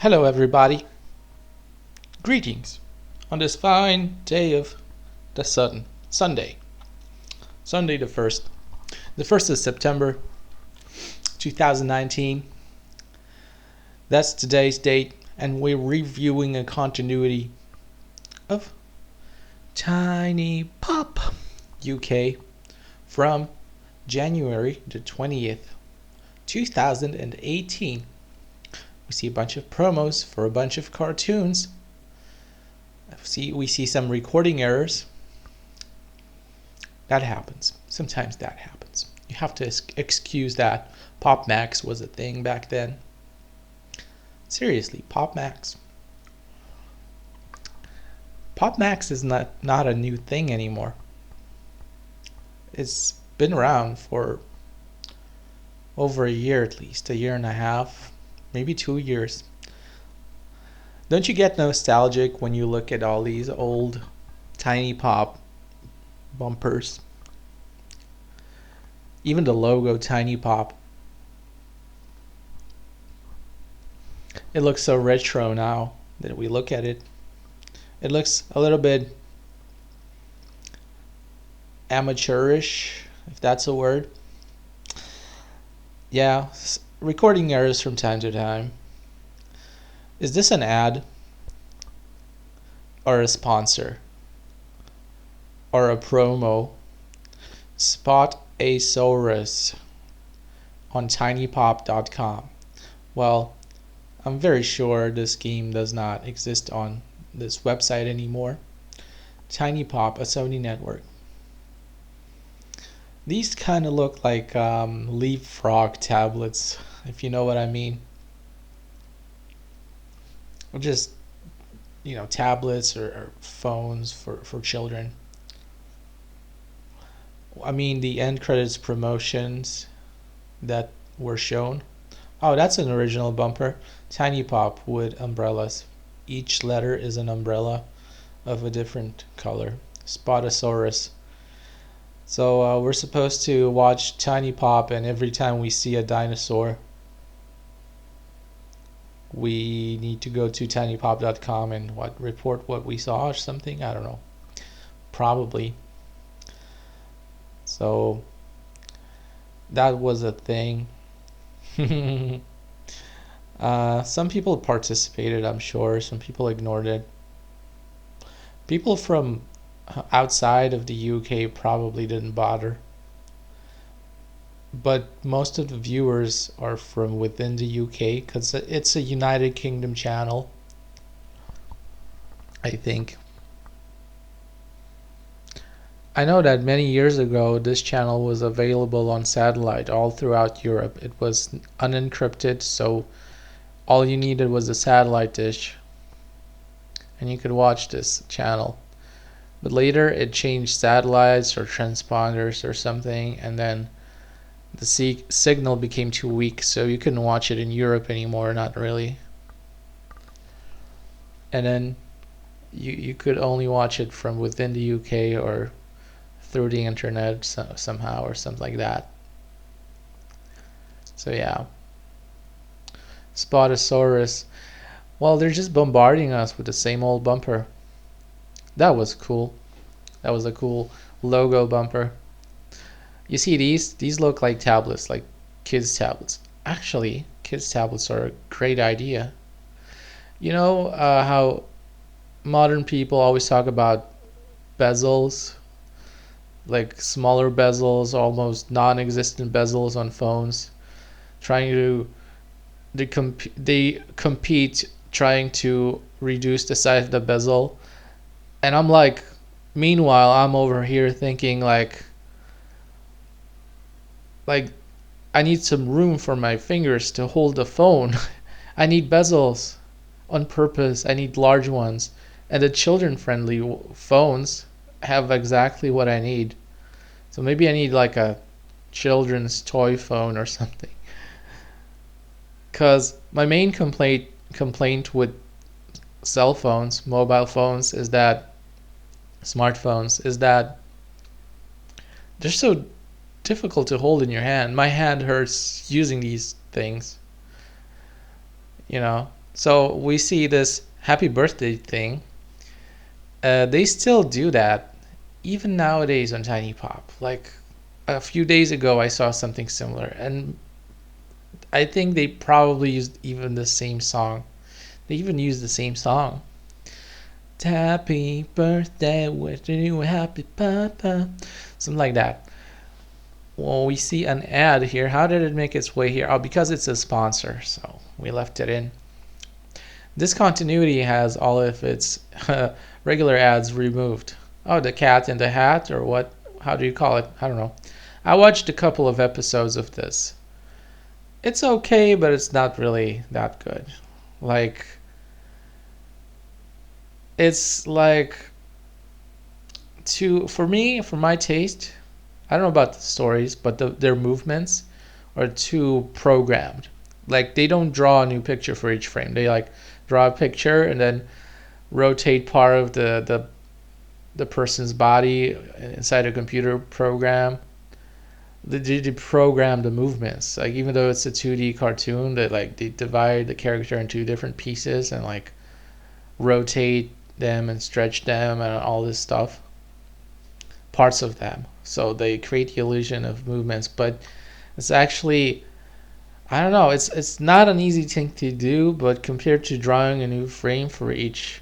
Hello, everybody. Greetings on this fine day of the Sunday the 1st. The 1st of September 2019. That's today's date, and we're reviewing a continuity of Tiny Pop UK from January the 20th, 2018. We see a bunch of promos for a bunch of cartoons. We see some recording errors. That happens. Sometimes that happens. You have to excuse that. Pop Max was a thing back then. Seriously, Pop Max. Pop Max is not a new thing anymore. It's been around for over a year at least, a year and a half, maybe 2 years. Don't you get nostalgic when you look at all these old Tiny Pop bumpers? Even the logo Tiny Pop. It looks so retro now that we look at it. It looks a little bit amateurish, if that's a word. Yeah, recording errors from time to time. Is this an ad? Or a sponsor? Or a promo? Spotasaurus on tinypop.com. Well, I'm very sure this game does not exist on this website anymore. Tiny Pop, a Sony network. These kind of look like leapfrog tablets, if you know what I mean. Or just, tablets or phones for children. I mean, the end credits promotions that were shown. Oh, that's an original bumper. Tiny Pop with umbrellas. Each letter is an umbrella of a different color. Spotasaurus. So we're supposed to watch Tiny Pop, and every time we see a dinosaur, we need to go to tinypop.com and report what we saw or something. I don't know. Probably. So that was a thing. Some people participated, I'm sure. Some people ignored it. People from outside of the UK probably didn't bother. But most of the viewers are from within the UK because it's a United Kingdom channel, I think. I know that many years ago this channel was available on satellite all throughout Europe. It was unencrypted, so all you needed was a satellite dish and you could watch this channel. But later it changed satellites or transponders or something, and then the signal became too weak, so you couldn't watch it in Europe anymore, not really. And then you could only watch it from within the UK or through the internet somehow or something like that. So yeah. Spotasaurus. Well, they're just bombarding us with the same old bumper. That was cool. That was a cool logo bumper. You see these look like tablets, like kids' tablets. Actually, kids' tablets are a great idea. You know how modern people always talk about bezels, like smaller bezels, almost non-existent bezels on phones, trying to they compete trying to reduce the size of the bezel, and I'm like, meanwhile I'm over here thinking like I need some room for my fingers to hold the phone. I need bezels on purpose. I need large ones, and the children-friendly phones have exactly what I need. So maybe I need like a children's toy phone or something. Because my main complaint with cell phones, mobile phones, is that smartphones is that they're so difficult to hold in your hand. My hand hurts using these things. So we see this happy birthday thing. They still do that even nowadays on Tiny Pop. Like a few days ago, I saw something similar, and I think they probably used even the same song. They even used the same song. Happy birthday, wishing you a happy papa. Something like that. Well, we see an ad here. How did it make its way here? Oh, because it's a sponsor, so we left it in. Discontinuity has all of its regular ads removed. Oh, the cat in the hat, or what? How do you call it? I don't know. I watched a couple of episodes of this. It's okay, but it's not really that good. Like, it's like for me, for my taste, I don't know about the stories, but their movements are too programmed. Like, they don't draw a new picture for each frame. They like draw a picture and then rotate part of the person's body inside a computer program. They program the movements. Like, even though it's a 2D cartoon, they divide the character into different pieces and like rotate them and stretch them and all this stuff. Parts of them. So they create the illusion of movements, but it's actually, I don't know, it's not an easy thing to do, but compared to drawing a new frame for each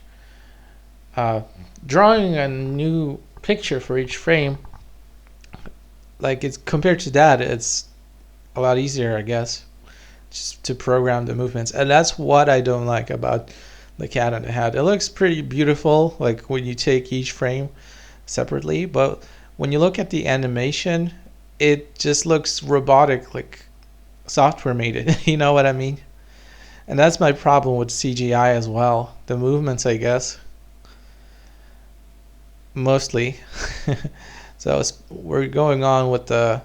drawing a new picture for each frame, like, it's compared to that, it's a lot easier, I guess, just to program the movements. And that's what I don't like about the Cat in the Hat. It looks pretty beautiful, like when you take each frame separately, but when you look at the animation, it just looks robotic, like software made it. You know what I mean? And that's my problem with CGI as well. The movements, I guess, mostly. So we're going on with the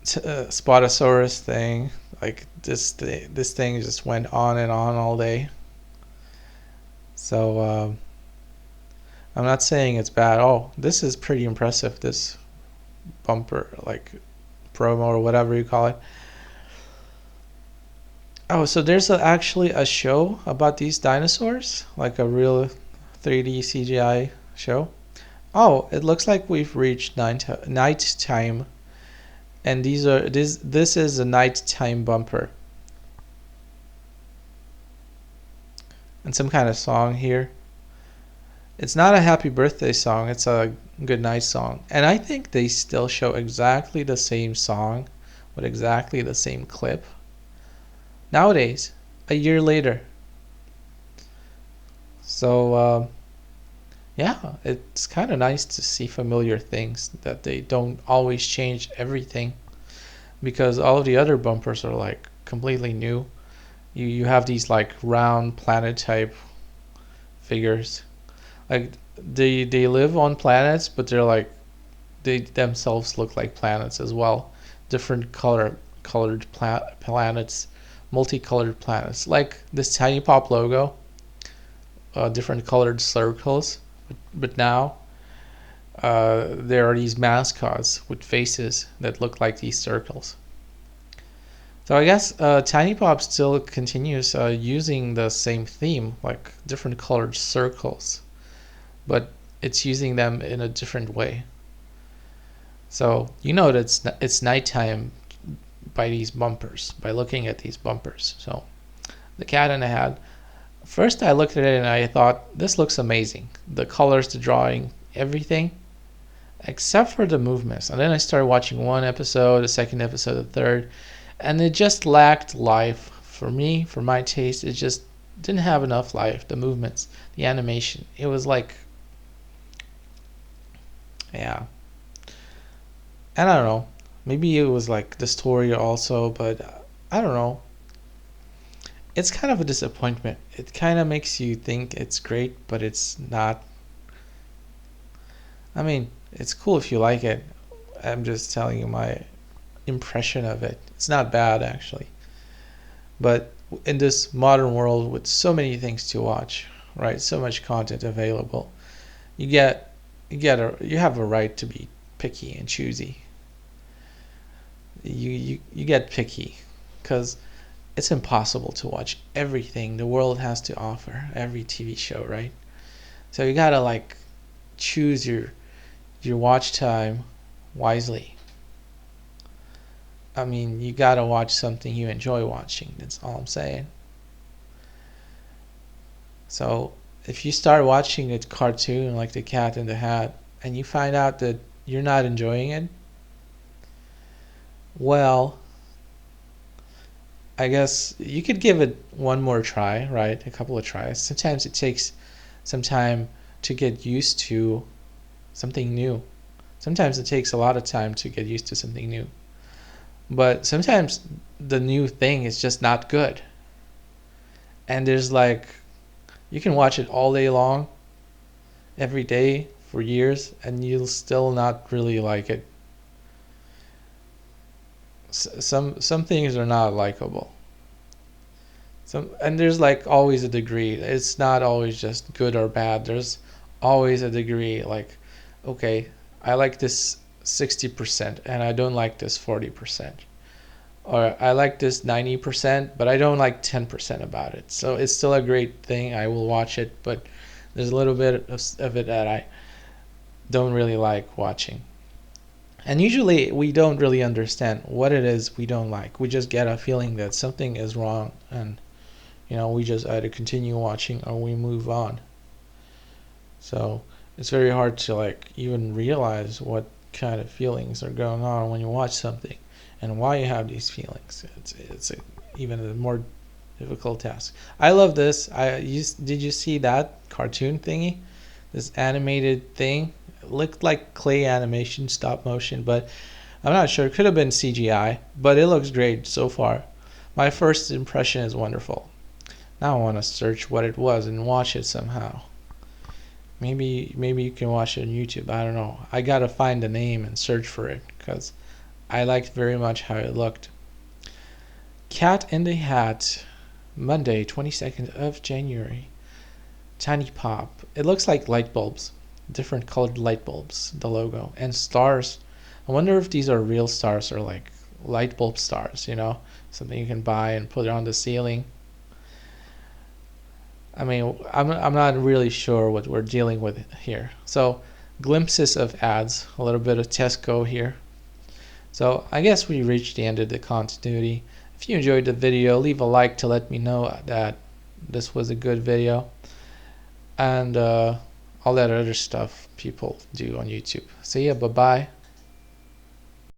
Spotasaurus thing. Like, this thing just went on and on all day. So I'm not saying it's bad. Oh, this is pretty impressive, this bumper, like promo or whatever you call it. Oh, so there's actually a show about these dinosaurs, like a real 3D CGI show. Oh, it looks like we've reached night time, and this is a nighttime bumper, and some kind of song here. It's not a happy birthday song, it's a good night song. And I think they still show exactly the same song with exactly the same clip nowadays, a year later. So yeah, it's kind of nice to see familiar things, that they don't always change everything, because all of the other bumpers are like completely new. You have these like round planet type figures. Like, they live on planets, but they themselves look like planets as well. Different colored planets, multicolored planets. Like this Tiny Pop logo, different colored circles. But now there are these mascots with faces that look like these circles. So I guess Tiny Pop still continues using the same theme, like different colored circles, but it's using them in a different way. So you know that it's nighttime by these bumpers, by looking at these bumpers. So the Cat in the Hat. First I looked at it and I thought, this looks amazing. The colors, the drawing, everything, except for the movements. And then I started watching one episode, a second episode, a third, and it just lacked life. For me, for my taste, it just didn't have enough life. The movements, the animation, it was like, yeah. And I don't know, maybe it was like the story also, but I don't know. It's kind of a disappointment. It kind of makes you think it's great, but it's not. I mean, it's cool if you like it. I'm just telling you my impression of it. It's not bad, actually. But in this modern world with so many things to watch, right? So much content available, you have a right to be picky and choosy. You get picky because it's impossible to watch everything the world has to offer, every TV show, right? So you gotta like choose your watch time wisely. I mean, you gotta watch something you enjoy watching. That's all I'm saying. So if you start watching a cartoon like The Cat in the Hat and you find out that you're not enjoying it, well, I guess you could give it one more try, right? A couple of tries. Sometimes it takes some time to get used to something new. Sometimes it takes a lot of time to get used to something new. But sometimes the new thing is just not good. And there's like, you can watch it all day long, every day for years, and you'll still not really like it. Some things are not likable. And there's like always a degree. It's not always just good or bad. There's always a degree. Like, okay, I like this 60% and I don't like this 40%. Or I like this 90%, but I don't like 10% about it. So it's still a great thing. I will watch it, but there's a little bit of it that I don't really like watching. And usually we don't really understand what it is we don't like. We just get a feeling that something is wrong, and we just either continue watching or we move on. So it's very hard to like even realize what kind of feelings are going on when you watch something and why you have these feelings. It's even a more difficult task. I love this. Did you see that cartoon thingy? This animated thing. It looked like clay animation, stop motion, but I'm not sure. It could have been CGI, but it looks great so far. My first impression is wonderful. Now I want to search what it was and watch it somehow. Maybe you can watch it on YouTube. I don't know. I gotta find the name and search for it because I liked very much how it looked. Cat in the Hat, Monday, 22nd of January. Tiny Pop. It looks like light bulbs, different colored light bulbs, the logo, and stars. I wonder if these are real stars or like light bulb stars, something you can buy and put it on the ceiling. I mean, I'm not really sure what we're dealing with here. So, glimpses of ads, a little bit of Tesco here. So, I guess we reached the end of the continuity. If you enjoyed the video, leave a like to let me know that this was a good video. And all that other stuff people do on YouTube. See ya, bye-bye.